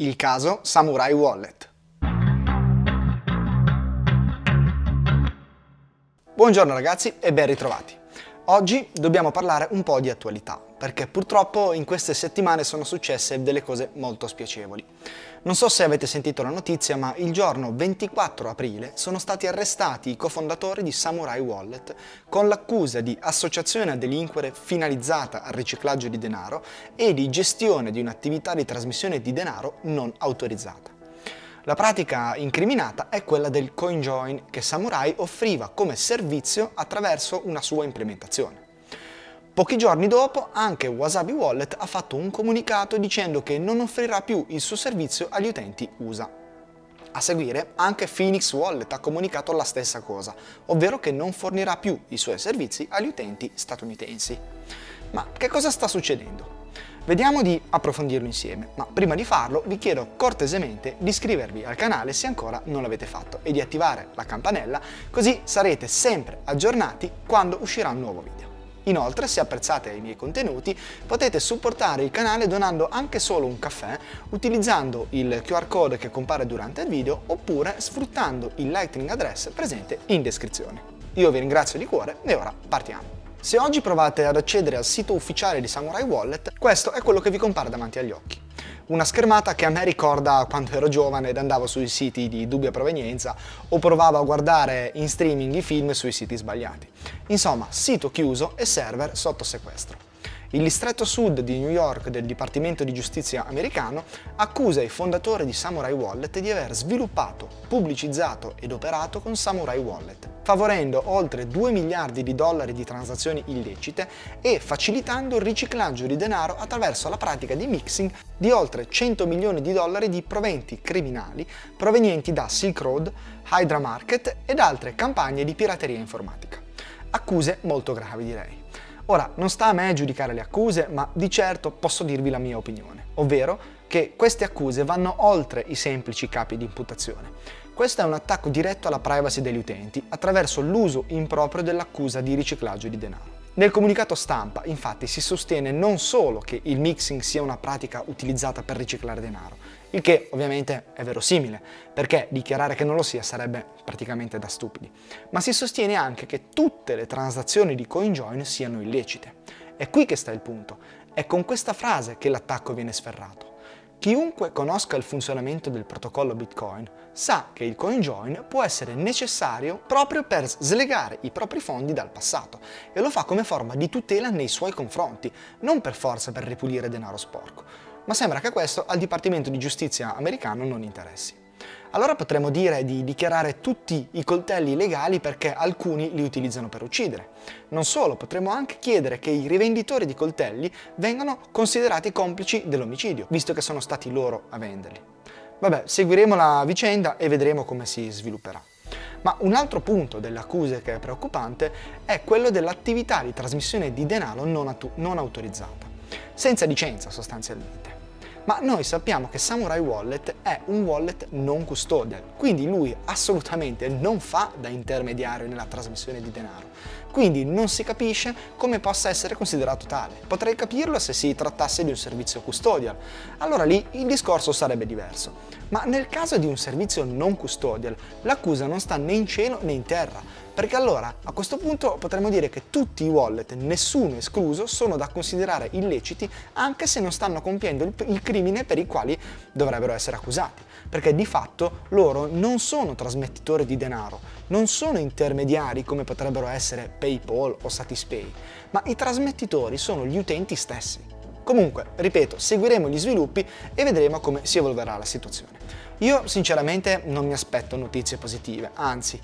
Il caso Samurai Wallet. Buongiorno ragazzi e ben ritrovati. Oggi dobbiamo parlare un po' di attualità, perché purtroppo in queste settimane sono successe delle cose molto spiacevoli. Non so se avete sentito la notizia, ma il giorno 24 aprile sono stati arrestati i cofondatori di Samurai Wallet con l'accusa di associazione a delinquere finalizzata al riciclaggio di denaro e di gestione di un'attività di trasmissione di denaro non autorizzata. La pratica incriminata è quella del CoinJoin che Samurai offriva come servizio attraverso una sua implementazione. Pochi giorni dopo anche Wasabi Wallet ha fatto un comunicato dicendo che non offrirà più il suo servizio agli utenti USA. A seguire anche Phoenix Wallet ha comunicato la stessa cosa, ovvero che non fornirà più i suoi servizi agli utenti statunitensi. Ma che cosa sta succedendo? Vediamo di approfondirlo insieme, ma prima di farlo vi chiedo cortesemente di iscrivervi al canale se ancora non l'avete fatto e di attivare la campanella, così sarete sempre aggiornati quando uscirà un nuovo video. Inoltre, se apprezzate i miei contenuti, potete supportare il canale donando anche solo un caffè utilizzando il QR code che compare durante il video oppure sfruttando il Lightning Address presente in descrizione. Io vi ringrazio di cuore e ora partiamo. Se oggi provate ad accedere al sito ufficiale di Samurai Wallet, questo è quello che vi compare davanti agli occhi. Una schermata che a me ricorda quando ero giovane ed andavo sui siti di dubbia provenienza o provavo a guardare in streaming i film sui siti sbagliati. Insomma, sito chiuso e server sotto sequestro. Il distretto sud di New York del Dipartimento di Giustizia americano accusa i fondatori di Samurai Wallet di aver sviluppato, pubblicizzato ed operato con Samurai Wallet, favorendo oltre 2 miliardi di dollari di transazioni illecite e facilitando il riciclaggio di denaro attraverso la pratica di mixing di oltre 100 milioni di dollari di proventi criminali provenienti da Silk Road, Hydra Market ed altre campagne di pirateria informatica. Accuse molto gravi, direi. Ora, non sta a me giudicare le accuse, ma di certo posso dirvi la mia opinione, ovvero che queste accuse vanno oltre i semplici capi di imputazione. Questo è un attacco diretto alla privacy degli utenti attraverso l'uso improprio dell'accusa di riciclaggio di denaro. Nel comunicato stampa, infatti, si sostiene non solo che il mixing sia una pratica utilizzata per riciclare denaro, il che ovviamente è verosimile, perché dichiarare che non lo sia sarebbe praticamente da stupidi, ma si sostiene anche che tutte le transazioni di CoinJoin siano illecite. È qui che sta il punto, è con questa frase che l'attacco viene sferrato. Chiunque conosca il funzionamento del protocollo Bitcoin sa che il CoinJoin può essere necessario proprio per slegare i propri fondi dal passato e lo fa come forma di tutela nei suoi confronti, non per forza per ripulire denaro sporco. Ma sembra che questo al Dipartimento di Giustizia americano non interessi. Allora potremmo dire di dichiarare tutti i coltelli legali perché alcuni li utilizzano per uccidere. Non solo, potremmo anche chiedere che i rivenditori di coltelli vengano considerati complici dell'omicidio, visto che sono stati loro a venderli. Vabbè, seguiremo la vicenda e vedremo come si svilupperà. Ma un altro punto delle accuse che è preoccupante è quello dell'attività di trasmissione di denaro non autorizzata, senza licenza sostanzialmente. Ma noi sappiamo che Samurai Wallet è un wallet non custodial, quindi lui assolutamente non fa da intermediario nella trasmissione di denaro, quindi non si capisce come possa essere considerato tale. Potrei capirlo se si trattasse di un servizio custodial, allora lì il discorso sarebbe diverso. Ma nel caso di un servizio non custodial, l'accusa non sta né in cielo né in terra, perché allora a questo punto potremmo dire che tutti i wallet, nessuno escluso, sono da considerare illeciti anche se non stanno compiendo il crimine per i quali dovrebbero essere accusati, perché di fatto loro non sono trasmettitori di denaro, non sono intermediari come potrebbero essere PayPal o Satispay, ma i trasmettitori sono gli utenti stessi. Comunque, ripeto, seguiremo gli sviluppi e vedremo come si evolverà la situazione. Io sinceramente non mi aspetto notizie positive, anzi,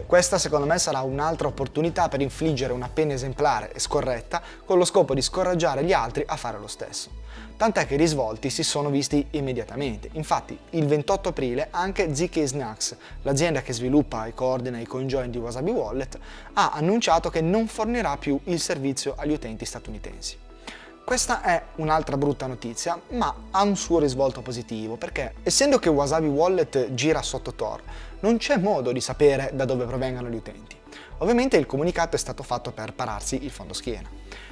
questa secondo me sarà un'altra opportunità per infliggere una pena esemplare e scorretta con lo scopo di scoraggiare gli altri a fare lo stesso. Tant'è che i risvolti si sono visti immediatamente. Infatti, il 28 aprile anche ZK Snacks, l'azienda che sviluppa e coordina i CoinJoin di Wasabi Wallet, ha annunciato che non fornirà più il servizio agli utenti statunitensi. Questa è un'altra brutta notizia, ma ha un suo risvolto positivo, perché essendo che Wasabi Wallet gira sotto Tor, non c'è modo di sapere da dove provengano gli utenti. Ovviamente il comunicato è stato fatto per pararsi il fondo schiena.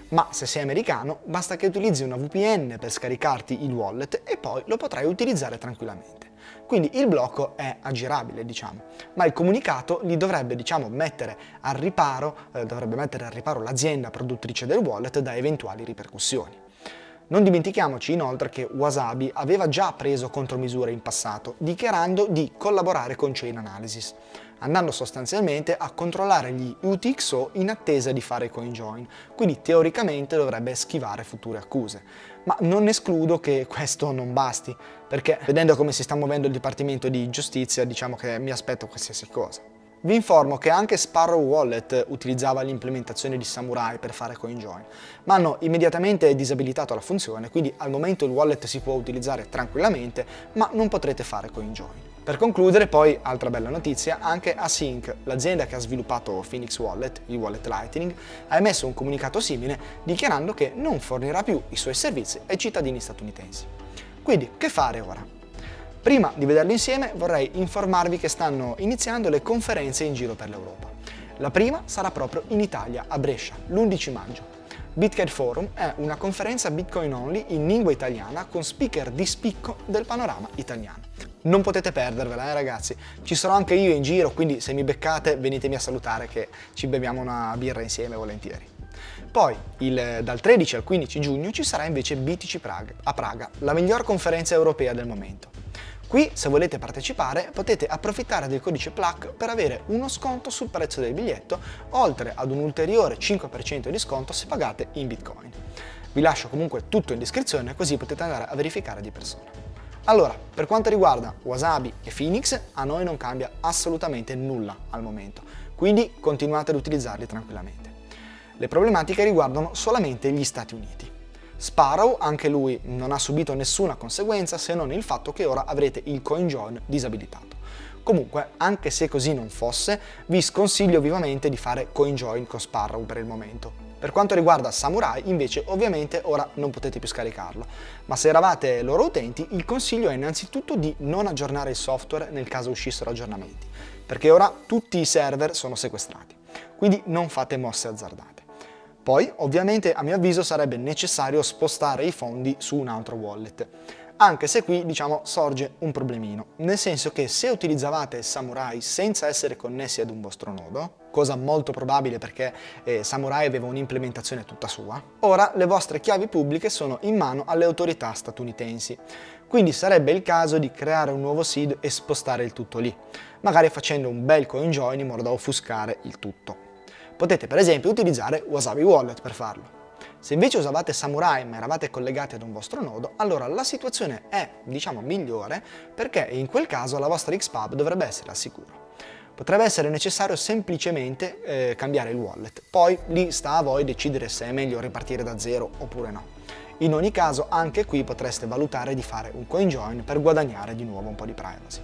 Ma se sei americano, basta che utilizzi una VPN per scaricarti il wallet e poi lo potrai utilizzare tranquillamente. Quindi il blocco è aggirabile, diciamo, ma il comunicato li dovrebbe, mettere al riparo l'azienda produttrice del wallet da eventuali ripercussioni. Non dimentichiamoci inoltre che Wasabi aveva già preso contromisure in passato, dichiarando di collaborare con Chainalysis, andando sostanzialmente a controllare gli UTXO in attesa di fare CoinJoin, quindi teoricamente dovrebbe schivare future accuse. Ma non escludo che questo non basti, perché vedendo come si sta muovendo il Dipartimento di Giustizia, diciamo che mi aspetto qualsiasi cosa. Vi informo che anche Sparrow Wallet utilizzava l'implementazione di Samurai per fare CoinJoin, ma hanno immediatamente disabilitato la funzione, quindi al momento il wallet si può utilizzare tranquillamente, ma non potrete fare CoinJoin. Per concludere, poi, altra bella notizia, anche Async, l'azienda che ha sviluppato Phoenix Wallet, il wallet Lightning, ha emesso un comunicato simile dichiarando che non fornirà più i suoi servizi ai cittadini statunitensi. Quindi, che fare ora? Prima di vederli insieme vorrei informarvi che stanno iniziando le conferenze in giro per l'Europa. La prima sarà proprio in Italia, a Brescia, l'11 maggio. BitCat Forum è una conferenza Bitcoin only in lingua italiana con speaker di spicco del panorama italiano. Non potete perdervela, ragazzi. Ci sarò anche io in giro, quindi se mi beccate venitemi a salutare che ci beviamo una birra insieme volentieri. Poi, dal 13 al 15 giugno ci sarà invece BTC Prague, a Praga, la miglior conferenza europea del momento. Qui, se volete partecipare, potete approfittare del codice PLAC per avere uno sconto sul prezzo del biglietto, oltre ad un ulteriore 5% di sconto se pagate in Bitcoin. Vi lascio comunque tutto in descrizione, così potete andare a verificare di persona. Allora, per quanto riguarda Wasabi e Phoenix, a noi non cambia assolutamente nulla al momento, quindi continuate ad utilizzarli tranquillamente. Le problematiche riguardano solamente gli Stati Uniti. Sparrow, anche lui, non ha subito nessuna conseguenza se non il fatto che ora avrete il CoinJoin disabilitato. Comunque, anche se così non fosse, vi sconsiglio vivamente di fare CoinJoin con Sparrow per il momento. Per quanto riguarda Samurai, invece, ovviamente ora non potete più scaricarlo, ma se eravate loro utenti, il consiglio è innanzitutto di non aggiornare il software nel caso uscissero aggiornamenti, perché ora tutti i server sono sequestrati, quindi non fate mosse azzardate. Poi, ovviamente, a mio avviso sarebbe necessario spostare i fondi su un altro wallet, anche se qui, sorge un problemino, nel senso che se utilizzavate Samurai senza essere connessi ad un vostro nodo, cosa molto probabile perché Samurai aveva un'implementazione tutta sua, ora le vostre chiavi pubbliche sono in mano alle autorità statunitensi, quindi sarebbe il caso di creare un nuovo seed e spostare il tutto lì, magari facendo un bel CoinJoin in modo da offuscare il tutto. Potete per esempio utilizzare Wasabi Wallet per farlo. Se invece usavate Samurai ma eravate collegati ad un vostro nodo, allora la situazione è, migliore perché in quel caso la vostra XPub dovrebbe essere al sicuro. Potrebbe essere necessario semplicemente cambiare il wallet, poi lì sta a voi decidere se è meglio ripartire da zero oppure no. In ogni caso anche qui potreste valutare di fare un CoinJoin per guadagnare di nuovo un po' di privacy.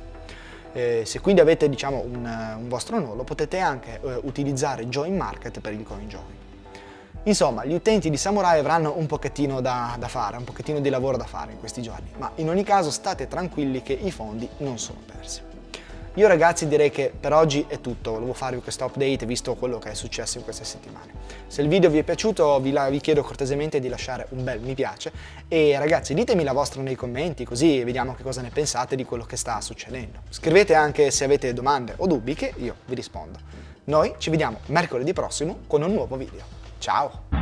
Se quindi avete un vostro nodo potete anche utilizzare Join Market per il CoinJoin. Insomma, gli utenti di Samurai avranno un pochettino da fare, un pochettino di lavoro da fare in questi giorni, ma in ogni caso state tranquilli che i fondi non sono persi. Io ragazzi direi che per oggi è tutto, volevo farvi questo update visto quello che è successo in queste settimane. Se il video vi è piaciuto vi chiedo cortesemente di lasciare un bel mi piace e ragazzi ditemi la vostra nei commenti così vediamo che cosa ne pensate di quello che sta succedendo. Scrivete anche se avete domande o dubbi che io vi rispondo. Noi ci vediamo mercoledì prossimo con un nuovo video. Ciao!